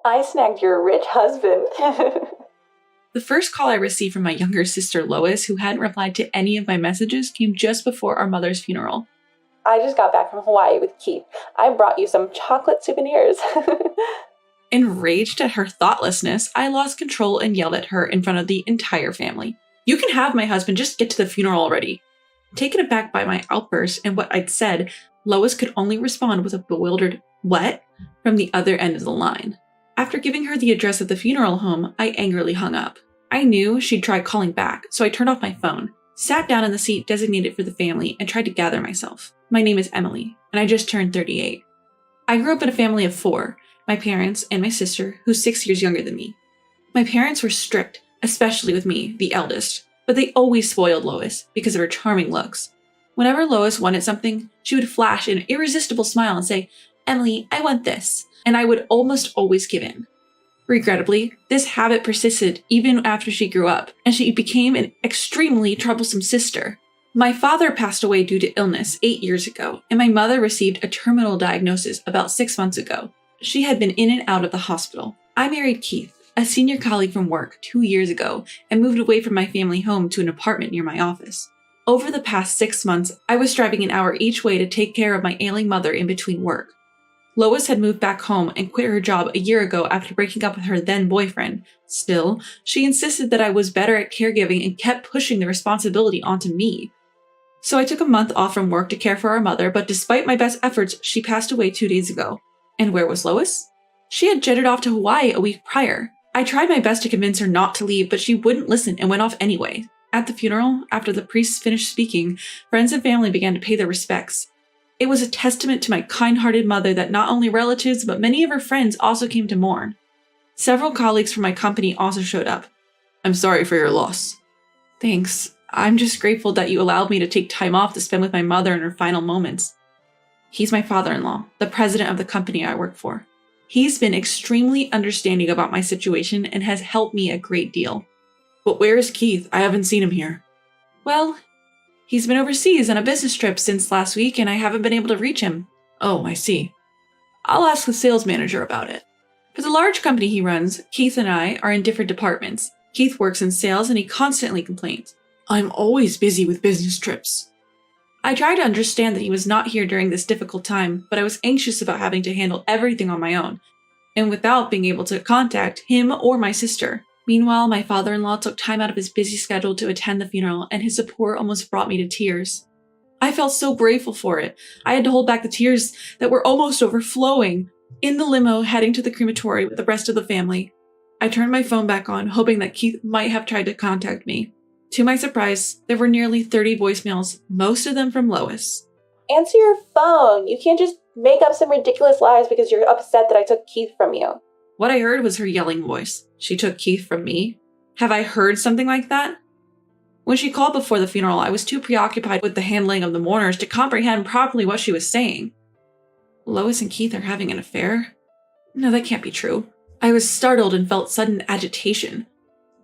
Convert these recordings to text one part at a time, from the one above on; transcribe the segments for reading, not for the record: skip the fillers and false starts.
I snagged your rich husband. The first call I received from my younger sister Lois, who hadn't replied to any of my messages, came just before our mother's funeral. I just got back from Hawaii with Keith. I brought you some chocolate souvenirs. Enraged at her thoughtlessness, I lost control and yelled at her in front of the entire family. You can have my husband, just get to the funeral already. Taken aback by my outburst and what I'd said, Lois could only respond with a bewildered, "What?" from the other end of the line. After giving her the address of the funeral home, I angrily hung up. I knew she'd try calling back, so I turned off my phone, sat down in the seat designated for the family, and tried to gather myself. My name is Emily, and I just turned 38. I grew up in a family of 4, my parents and my sister, who's 6 years younger than me. My parents were strict, especially with me, the eldest, but they always spoiled Lois because of her charming looks. Whenever Lois wanted something, she would flash an irresistible smile and say, "Emily, I want this," and I would almost always give in. Regrettably, this habit persisted even after she grew up, and she became an extremely troublesome sister. My father passed away due to illness 8 years ago, and my mother received a terminal diagnosis about 6 months ago. She had been in and out of the hospital. I married Keith, a senior colleague from work, 2 years ago, and moved away from my family home to an apartment near my office. Over the past 6 months, I was driving an hour each way to take care of my ailing mother in between work. Lois had moved back home and quit her job a year ago after breaking up with her then boyfriend. Still, she insisted that I was better at caregiving and kept pushing the responsibility onto me. So I took a month off from work to care for our mother, but despite my best efforts, she passed away 2 days ago. And where was Lois? She had jetted off to Hawaii a week prior. I tried my best to convince her not to leave, but she wouldn't listen and went off anyway. At the funeral, after the priests finished speaking, friends and family began to pay their respects. It was a testament to my kind-hearted mother that not only relatives, but many of her friends also came to mourn. Several colleagues from my company also showed up. "I'm sorry for your loss." "Thanks. I'm just grateful that you allowed me to take time off to spend with my mother in her final moments." He's my father-in-law, the president of the company I work for. He's been extremely understanding about my situation and has helped me a great deal. "But where is Keith? I haven't seen him here." "Well, he's been overseas on a business trip since last week and I haven't been able to reach him." "Oh, I see. I'll ask the sales manager about it." For the large company he runs, Keith and I are in different departments. Keith works in sales and he constantly complains, "I'm always busy with business trips." I tried to understand that he was not here during this difficult time, but I was anxious about having to handle everything on my own, and without being able to contact him or my sister. Meanwhile, my father-in-law took time out of his busy schedule to attend the funeral, and his support almost brought me to tears. I felt so grateful for it. I had to hold back the tears that were almost overflowing. In the limo heading to the crematory with the rest of the family, I turned my phone back on, hoping that Keith might have tried to contact me. To my surprise, there were nearly 30 voicemails, most of them from Lois. Answer your phone. You can't just make up some ridiculous lies because you're upset that I took Keith from you. What I heard was her yelling voice. She took Keith from me? Have I heard something like that? When she called before the funeral, I was too preoccupied with the handling of the mourners to comprehend properly what she was saying. Lois and Keith are having an affair? No, that can't be true. I was startled and felt sudden agitation.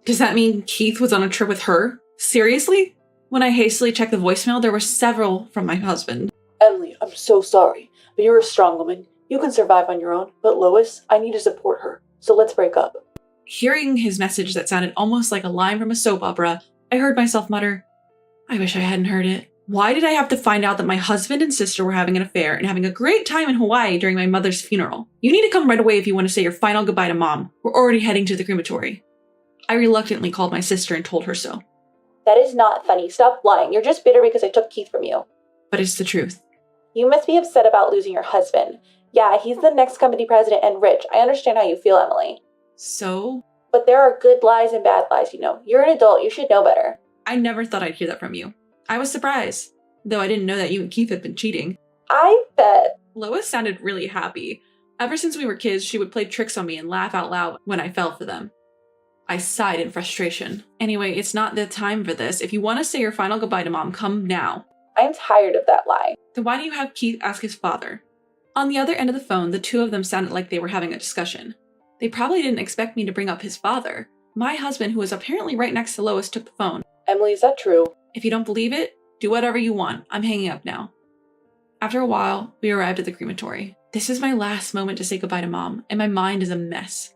Does that mean Keith was on a trip with her? Seriously? When I hastily checked the voicemail, there were several from my husband. "Emily, I'm so sorry, but you're a strong woman. You can survive on your own, but Lois, I need to support her, so let's break up." Hearing his message that sounded almost like a line from a soap opera, I heard myself mutter, "I wish I hadn't heard it. Why did I have to find out that my husband and sister were having an affair and having a great time in Hawaii during my mother's funeral? You need to come right away if you want to say your final goodbye to Mom. We're already heading to the crematory." I reluctantly called my sister and told her so. "That is not funny. Stop lying. You're just bitter because I took Keith from you." But it's the truth. "You must be upset about losing your husband. Yeah, he's the next company president and rich. I understand how you feel, Emily. So? But there are good lies and bad lies, you know. You're an adult. You should know better." I never thought I'd hear that from you. I was surprised, though I didn't know that you and Keith had been cheating. "I bet." Lois sounded really happy. Ever since we were kids, she would play tricks on me and laugh out loud when I fell for them. I sighed in frustration. Anyway, it's not the time for this. If you want to say your final goodbye to Mom, come now. "I'm tired of that lie." Then why don't you have Keith ask his father? On the other end of the phone, the two of them sounded like they were having a discussion. They probably didn't expect me to bring up his father. My husband, who was apparently right next to Lois, took the phone. "Emily, is that true?" "If you don't believe it, do whatever you want. I'm hanging up now." After a while, we arrived at the crematory. This is my last moment to say goodbye to Mom, and my mind is a mess.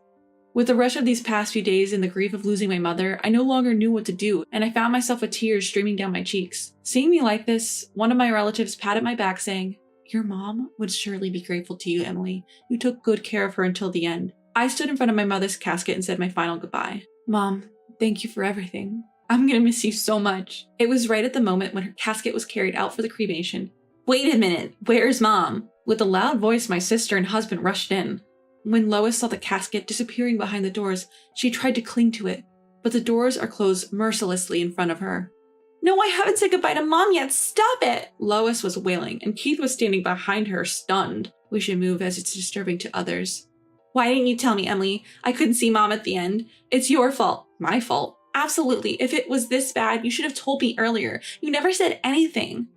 With the rush of these past few days and the grief of losing my mother, I no longer knew what to do, and I found myself with tears streaming down my cheeks. Seeing me like this, one of my relatives patted my back saying, "Your mom would surely be grateful to you, Emily. You took good care of her until the end." I stood in front of my mother's casket and said my final goodbye. "Mom, thank you for everything. I'm gonna miss you so much." It was right at the moment when her casket was carried out for the cremation. "Wait a minute, where's Mom?" With a loud voice, my sister and husband rushed in. When Lois saw the casket disappearing behind the doors, she tried to cling to it, but the doors are closed mercilessly in front of her. "No, I haven't said goodbye to Mom yet, stop it!" Lois was wailing, and Keith was standing behind her, stunned. "We should move as it's disturbing to others." "Why didn't you tell me, Emily? I couldn't see Mom at the end. It's your fault." "My fault?" "Absolutely. If it was this bad, you should have told me earlier. You never said anything."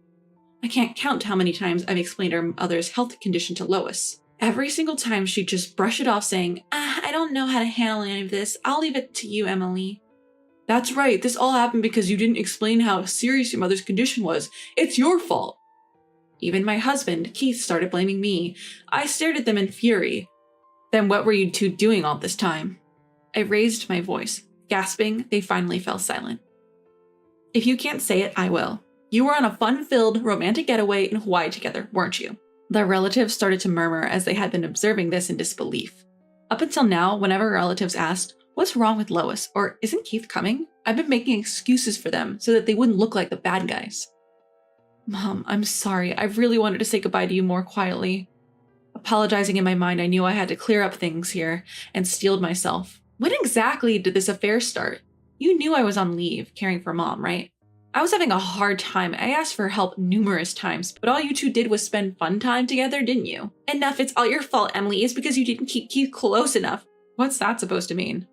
I can't count how many times I've explained our mother's health condition to Lois. Every single time she'd just brush it off saying, "I don't know how to handle any of this. I'll leave it to you, Emily." "That's right. This all happened because you didn't explain how serious your mother's condition was. It's your fault." Even my husband, Keith, started blaming me. I stared at them in fury. "Then what were you two doing all this time?" I raised my voice. Gasping, they finally fell silent. "If you can't say it, I will. You were on a fun-filled, romantic getaway in Hawaii together, weren't you?" The relatives started to murmur as they had been observing this in disbelief. Up until now, whenever relatives asked, "What's wrong with Lois?" or "Isn't Keith coming?" I've been making excuses for them so that they wouldn't look like the bad guys. "Mom, I'm sorry. I really wanted to say goodbye to you more quietly." Apologizing in my mind, I knew I had to clear up things here and steeled myself. "When exactly did this affair start? You knew I was on leave, caring for Mom, right? I was having a hard time. I asked for help numerous times, but all you two did was spend fun time together, didn't you?" "Enough, it's all your fault, Emily. It's because you didn't keep Keith close enough." What's that supposed to mean?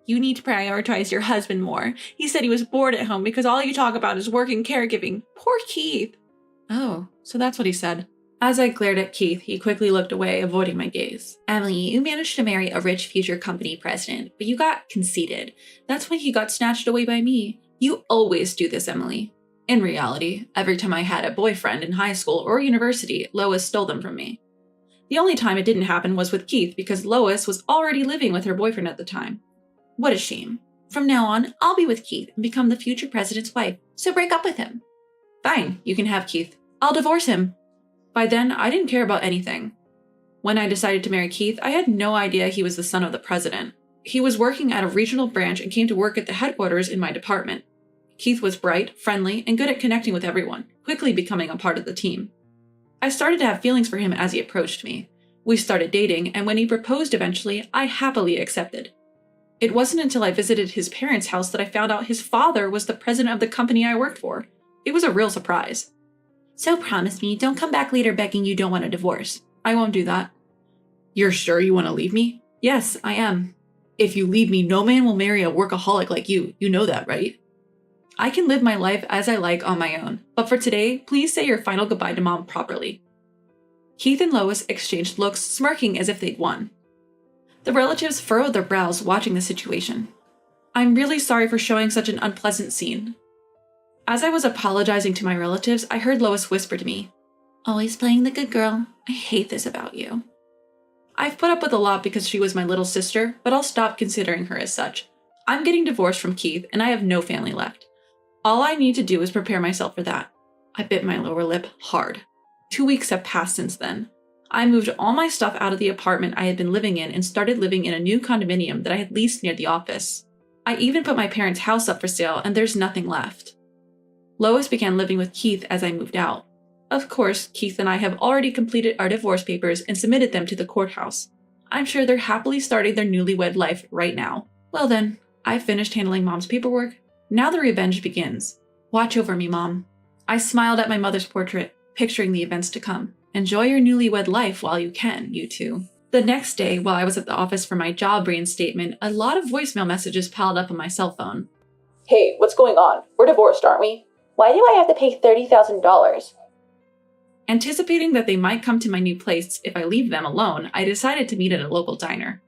"You need to prioritize your husband more. He said he was bored at home because all you talk about is work and caregiving. Poor Keith." Oh, so that's what he said. As I glared at Keith, he quickly looked away, avoiding my gaze. "Emily, you managed to marry a rich future company president, but you got conceited. That's why he got snatched away by me. You always do this, Emily." In reality, every time I had a boyfriend in high school or university, Lois stole them from me. The only time it didn't happen was with Keith because Lois was already living with her boyfriend at the time. What a shame. From now on, I'll be with Keith and become the future president's wife, so break up with him. Fine, you can have Keith. I'll divorce him. By then, I didn't care about anything. When I decided to marry Keith, I had no idea he was the son of the president. He was working at a regional branch and came to work at the headquarters in my department. Keith was bright, friendly, and good at connecting with everyone, quickly becoming a part of the team. I started to have feelings for him as he approached me. We started dating, and when he proposed eventually, I happily accepted. It wasn't until I visited his parents' house that I found out his father was the president of the company I worked for. It was a real surprise. "So promise me, don't come back later begging you don't want a divorce." "I won't do that." "You're sure you want to leave me?" "Yes, I am." "If you leave me, no man will marry a workaholic like you. You know that, right?" "I can live my life as I like on my own, but for today, please say your final goodbye to Mom properly." Keith and Lois exchanged looks, smirking as if they'd won. The relatives furrowed their brows watching the situation. "I'm really sorry for showing such an unpleasant scene." As I was apologizing to my relatives, I heard Lois whisper to me, "Always playing the good girl. I hate this about you." I've put up with a lot because she was my little sister, but I'll stop considering her as such. I'm getting divorced from Keith, and I have no family left. All I need to do is prepare myself for that. I bit my lower lip hard. 2 weeks have passed since then. I moved all my stuff out of the apartment I had been living in and started living in a new condominium that I had leased near the office. I even put my parents' house up for sale, and there's nothing left. Lois began living with Keith as I moved out. Of course, Keith and I have already completed our divorce papers and submitted them to the courthouse. I'm sure they're happily starting their newlywed life right now. Well then, I've finished handling Mom's paperwork. Now the revenge begins. Watch over me, Mom. I smiled at my mother's portrait, picturing the events to come. Enjoy your newlywed life while you can, you two. The next day, while I was at the office for my job reinstatement, a lot of voicemail messages piled up on my cell phone. "Hey, what's going on? We're divorced, aren't we? Why do I have to pay $30,000? Anticipating that they might come to my new place if I leave them alone, I decided to meet at a local diner.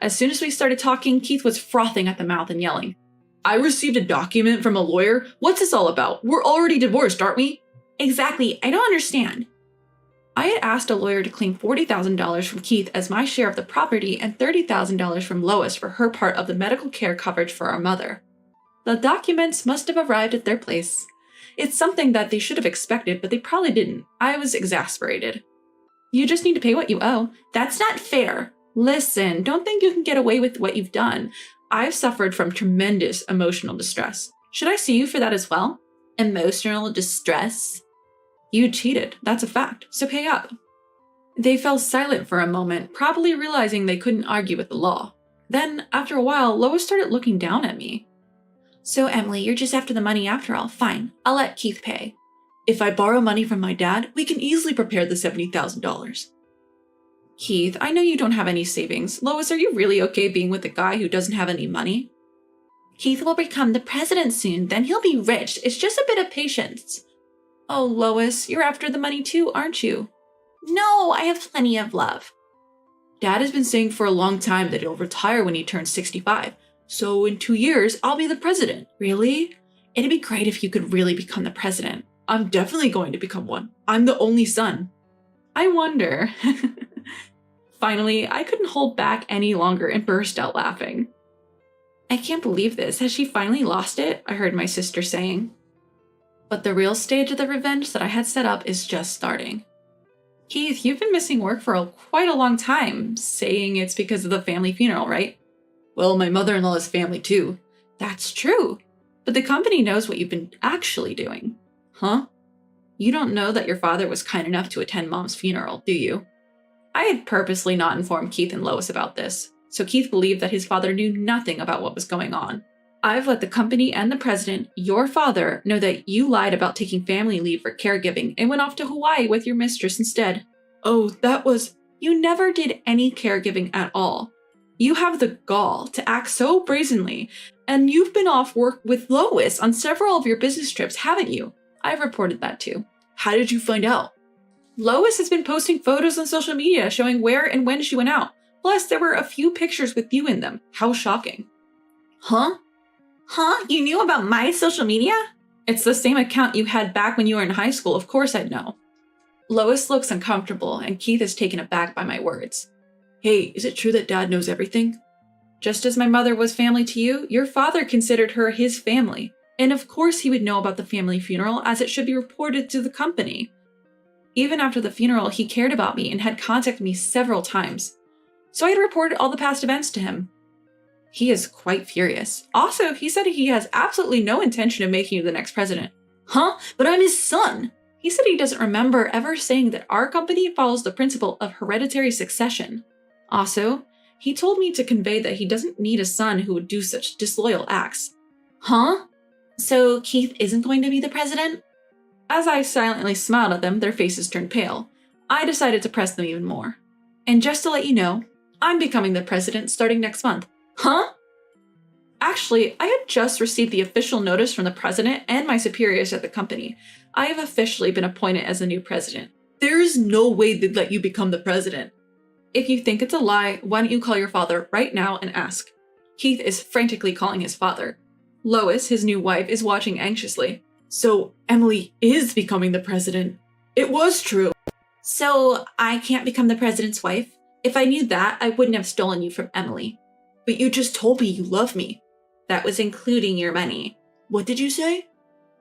As soon as we started talking, Keith was frothing at the mouth and yelling, "I received a document from a lawyer. What's this all about? We're already divorced, aren't we?" "Exactly. I don't understand." I had asked a lawyer to claim $40,000 from Keith as my share of the property and $30,000 from Lois for her part of the medical care coverage for our mother. The documents must have arrived at their place. It's something that they should have expected, but they probably didn't. I was exasperated. You just need to pay what you owe. That's not fair. Listen, don't think you can get away with what you've done. I've suffered from tremendous emotional distress. Should I sue you for that as well? Emotional distress? You cheated. That's a fact. So pay up. They fell silent for a moment, probably realizing they couldn't argue with the law. Then, after a while, Lois started looking down at me. So, Emily, you're just after the money after all. Fine. I'll let Keith pay. If I borrow money from my dad, we can easily prepare the $70,000. Keith, I know you don't have any savings. Lois, are you really okay being with a guy who doesn't have any money? Keith will become the president soon, then he'll be rich. It's just a bit of patience. Oh, Lois, you're after the money too, aren't you? No, I have plenty of love. Dad has been saying for a long time that he'll retire when he turns 65. So in 2 years, I'll be the president. Really? It'd be great if you could really become the president. I'm definitely going to become one. I'm the only son. I wonder. Finally, I couldn't hold back any longer and burst out laughing. I can't believe this. Has she finally lost it? I heard my sister saying. But the real stage of the revenge that I had set up is just starting. Keith, you've been missing work for quite a long time, saying it's because of the family funeral, right? Well, my mother-in-law is family too. That's true. But the company knows what you've been actually doing. Huh? You don't know that your father was kind enough to attend Mom's funeral, do you? I had purposely not informed Keith and Lois about this, so Keith believed that his father knew nothing about what was going on. I've let the company and the president, your father, know that you lied about taking family leave for caregiving and went off to Hawaii with your mistress instead. Oh, that was... You never did any caregiving at all. You have the gall to act so brazenly, and you've been off work with Lois on several of your business trips, haven't you? I've reported that too. How did you find out? Lois has been posting photos on social media showing where and when she went out. Plus, there were a few pictures with you in them. How shocking. Huh? Huh? You knew about my social media? It's the same account you had back when you were in high school. Of course I'd know. Lois looks uncomfortable, and Keith is taken aback by my words. Hey, is it true that Dad knows everything? Just as my mother was family to you, your father considered her his family. And of course he would know about the family funeral, as it should be reported to the company. Even after the funeral, he cared about me and had contacted me several times. So I had reported all the past events to him. He is quite furious. Also, he said he has absolutely no intention of making you the next president. Huh? But I'm his son! He said he doesn't remember ever saying that our company follows the principle of hereditary succession. Also, he told me to convey that he doesn't need a son who would do such disloyal acts. Huh? So Keith isn't going to be the president? As I silently smiled at them, their faces turned pale. I decided to press them even more. And just to let you know, I'm becoming the president starting next month. Huh? Actually, I had just received the official notice from the president and my superiors at the company. I have officially been appointed as the new president. There is no way they'd let you become the president. If you think it's a lie, why don't you call your father right now and ask? Keith is frantically calling his father. Lois, his new wife, is watching anxiously. So Emily is becoming the president. It was true. So I can't become the president's wife? If I knew that, I wouldn't have stolen you from Emily. But you just told me you love me. That was including your money. What did you say?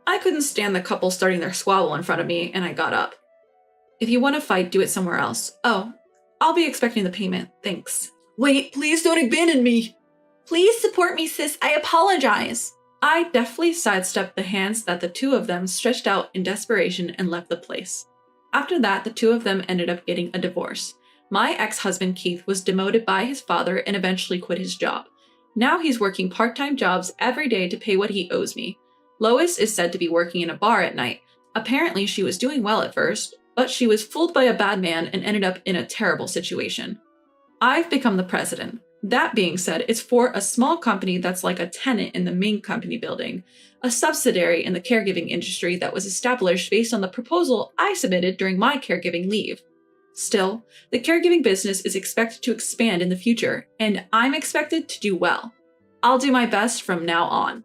I couldn't stand the couple starting their squabble in front of me, and I got up. If you want to fight, do it somewhere else. Oh, I'll be expecting the payment. Thanks. Wait, please don't abandon me. Please support me, sis. I apologize. I deftly sidestepped the hands that the two of them stretched out in desperation and left the place. After that, the two of them ended up getting a divorce. My ex-husband Keith was demoted by his father and eventually quit his job. Now he's working part-time jobs every day to pay what he owes me. Lois is said to be working in a bar at night. Apparently she was doing well at first, but she was fooled by a bad man and ended up in a terrible situation. I've become the president. That being said, it's for a small company that's like a tenant in the main company building, a subsidiary in the caregiving industry that was established based on the proposal I submitted during my caregiving leave. Still, the caregiving business is expected to expand in the future, and I'm expected to do well. I'll do my best from now on.